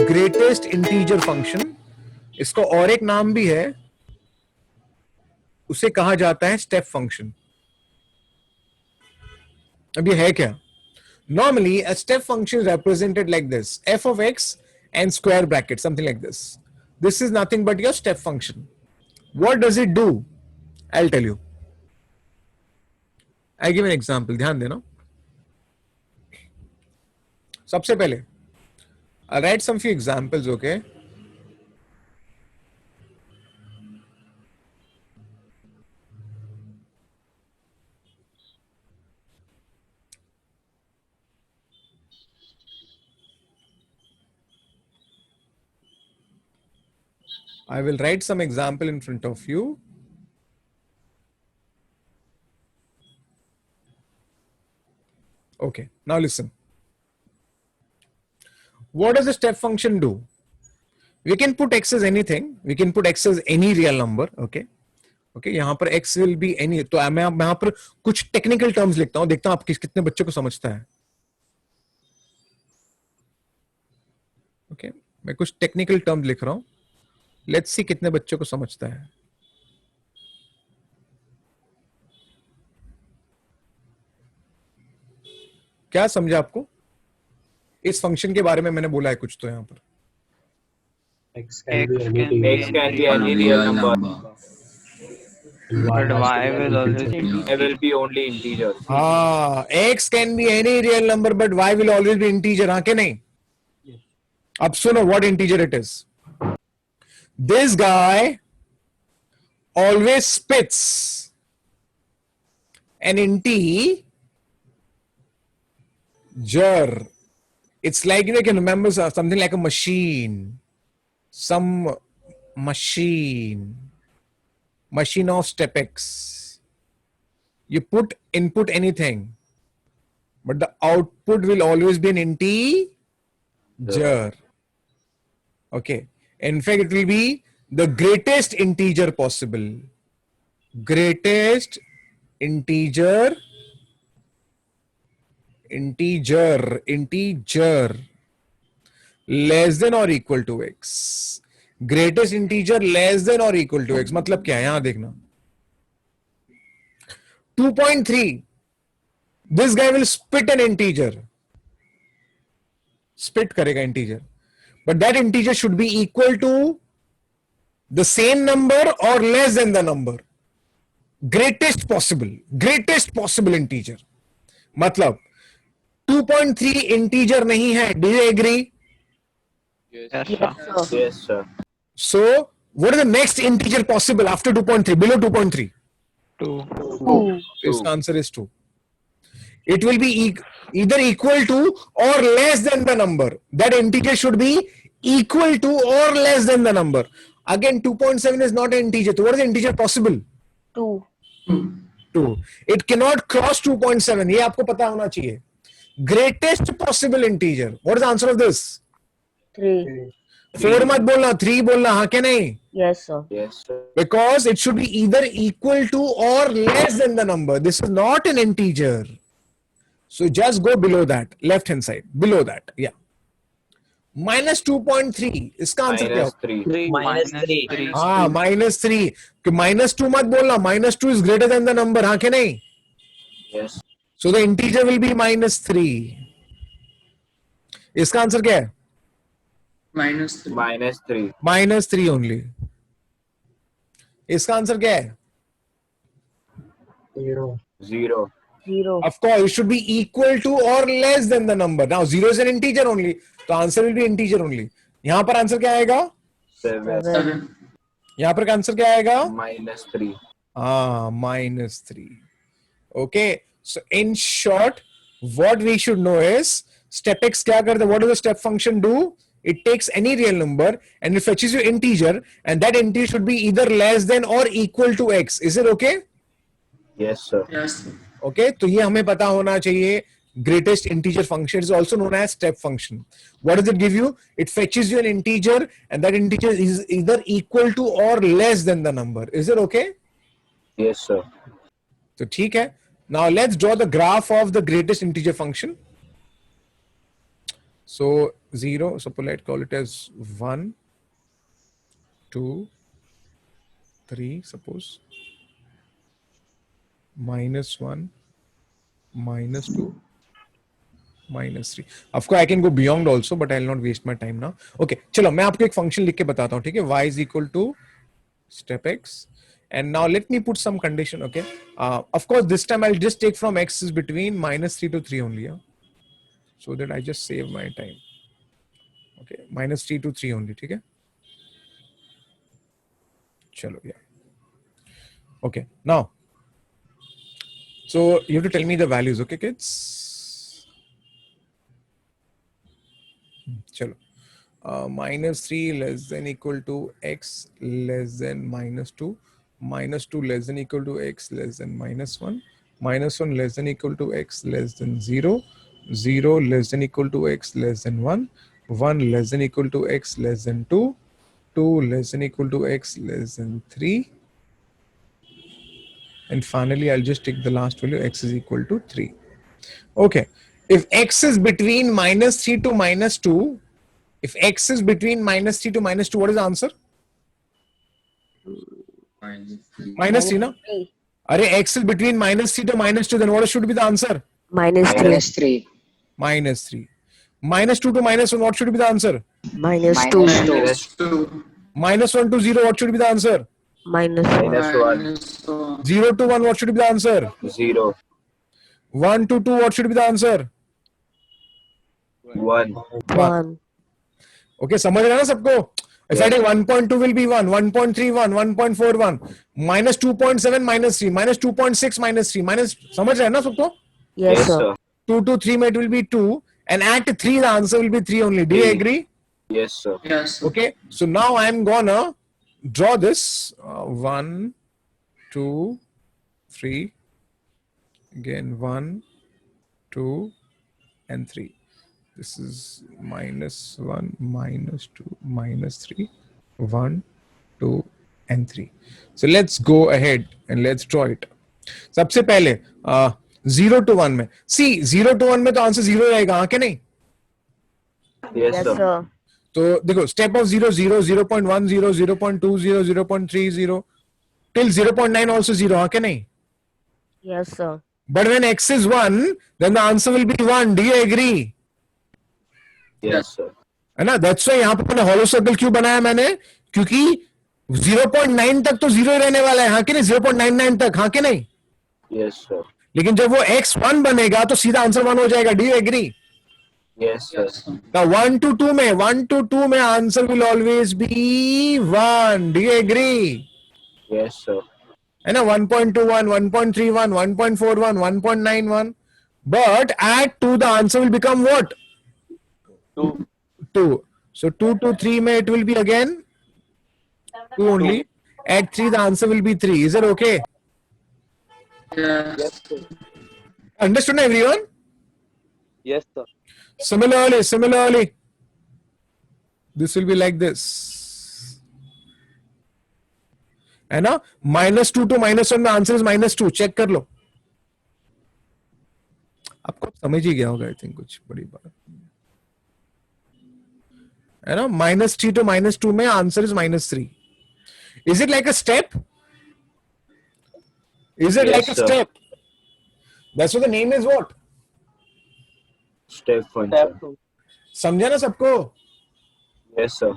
Greatest integer function, इसको और एक नाम भी है, उसे कहा जाता है स्टेप फंक्शन। अब ये है क्या? Normally, a step function is represented like this: f of x and square bracket, something like this. This is nothing but your step function. What does it do? I'll tell you. I'll give an example. ध्यान देना. सबसे पहले, I'll write some few examples, okay? I will write some example in front of you. Okay, now listen. What does the step function do? We can put x as anything. We can put x as any real number, okay? Okay, यहाँ पर x will be any. तो मैं यहाँ पर कुछ technical terms लिखता हूँ, देखता हूँ आप कितने बच्चों को समझता है. ओके, मैं कुछ टेक्निकल टर्म लिख रहा हूं, लेट्स सी कितने बच्चों को समझता है. क्या समझा आपको? इस फंक्शन के बारे में मैंने बोला है कुछ तो यहाँ पर. X can be any real number, but y will be only integer. हाँ, x can be any real number but y will always be integer. हाँ के नहीं? अब सुनो what integer it is. This guy always spits an integer. It's like, you can remember something like a machine. Some machine of step x. You put input anything, but the output will always be an integer. Okay. In fact, it will be the greatest integer possible. Greatest integer less than or equal to x. Greatest integer less than or equal to x. मतलब क्या है? यहां देखना. 2.3. This guy will spit an integer. Spit करेगा integer. But that integer should be equal to the same number or less than the number. Greatest possible integer. मतलब 2.3 integer नहीं है. Do you agree? Yes, sir. So, what is the next integer possible after 2.3? Below 2.3? 2. Its answer is 2. It will be either equal to or less than the number. That integer should be equal to or less than the number. Again, 2.7 is not an integer. So what is the integer possible? 2. 2. It cannot cross 2.7. ये आपको पता होना चाहिए. Greatest possible integer. What is the answer of this? 3. 4 मत बोलना, 3 बोलना. हाँ क्या नहीं? Yes, sir. Yes, sir. Because it should be either equal to or less than the number. This is not an integer. So just go below that, left hand side, below that. Yeah. Minus 2.3. इसका answer क्या होगा? -3. हाँ, -3. -2 मत बोलना. -2 is greater than the number. हाँ के नहीं? Yes. So the integer will be -3. इसका आंसर क्या है? -3. -3 only. इसका आंसर क्या है? 0. Of course, it should be equal to or less than the number. Now 0 is an integer only, तो answer will be integer only. यहाँ पर answer क्या आएगा? 7. यहाँ पर आंसर क्या आएगा? -3. हाँ, -3. Okay. So in short, what we should know is step x क्या करता है? What does the step function do? It takes any real number and it fetches you integer, and that integer should be either less than or equal to x. Is it okay? Yes, sir. Okay, तो ये हमें पता होना चाहिए. Greatest integer function is also known as step function. What does it give you? It fetches you an integer, and that integer is either equal to or less than the number. Is it okay? Yes, sir. तो ठीक है. Now let's draw the graph of the greatest integer function. So 0, so let's call it as 1, 2, 3, suppose, -1, -2, -3. Of course I can go beyond also, but I'll not waste my time now. Okay, चलो मैं आपको एक function लिख के बताता हूँ, ठीक है? Y is equal to step x, and now let me put some condition. Okay, of course this time I'll just take from x is between -3 to 3 only, yeah? So that I just save my time. Okay, -3 to 3 only, ठीक है? चलो, yeah. Okay, now so you have to tell me the values, okay kids? चलो, -3 less than equal to x less than -2, -2 less than equal to x less than -1, -1 less than equal to x less than 0, 0 less than equal to x less than 1, 1 less than equal to x less than 2, 2 less than equal to x less than 3, and finally I'll just take the last value, x is equal to 3. Okay, if x is between -3 to -2, if x is between -3 to -2, what is the answer? -3, no? 3. Arey, x is between -3 to -2, then what should be the answer? -3. -3. -3. -2 to -1, what should be the answer? -2. -2. -1 to 0, what should be the answer? -1. -1. 0 to 1, what should be the answer? 0. 1 to 2, what should be the answer? 1. 1. Okay, समझ रहे हैं ना सबको? If I take 1.2 will be 1, 1.3 1, 1.4 1, -2.7 -3, -2.6 -3, minus, समझ रहे हैं ना सबको? Yes, sir. 2 to 3 it will be 2, and at 3 the answer will be 3 only. Do you agree? Yes, sir. Yes. Okay, so now I'm gonna draw this 1, 2, 3, again 1, 2, and 3. This is -1, -2, -3, 1, 2, and 3. So let's go ahead and let's draw it. सबसे पहले 0 to 1 में, see 0 to 1 में तो answer 0 रहेगा, हाँ कि नहीं? Yes, Yes, sir. sir. तो देखो, स्टेप ऑफ 0 0, 0.10, 0.20, 0.30 till 0.9 also 0, हाँ कि नहीं? Yes, sir. But when x is 1, then the answer will be 1. Do you agree? Yes, sir. है ना? That's why यहाँ पे मैंने hollow circle क्यों बनाया मैंने? क्योंकि 0.9 तक तो 0 ही रहने वाला है, हाँ कि नहीं? 0.99 तक, हाँ कि नहीं? Yes, sir. लेकिन जब वो x 1 बनेगा तो सीधा आंसर 1 हो जाएगा. Do you agree? Yes, sir. Now 1 to 2 में answer will always be 1. Do you agree? Yes, sir. है ना? 1.21, 1.31, 1.41, 1.91. But at 2 the answer will become what? 2. So 2 to 3 में it will be again 2 only. At 3 the answer will be 3. Is it okay? Yes. Understood everyone? Yes, sir. Similarly, this will be like this. है ना? -2 to -1 में answer is -2. Check कर लो. आपको समझ ही गया होगा, I think, कुछ बड़ी बात है ना? -3 to -2 में answer is -3. Is it like a step? Is it Yes, like a sir. step? That's what the name is. What? Step function. Step 2. समझा ना सबको? Yes, sir.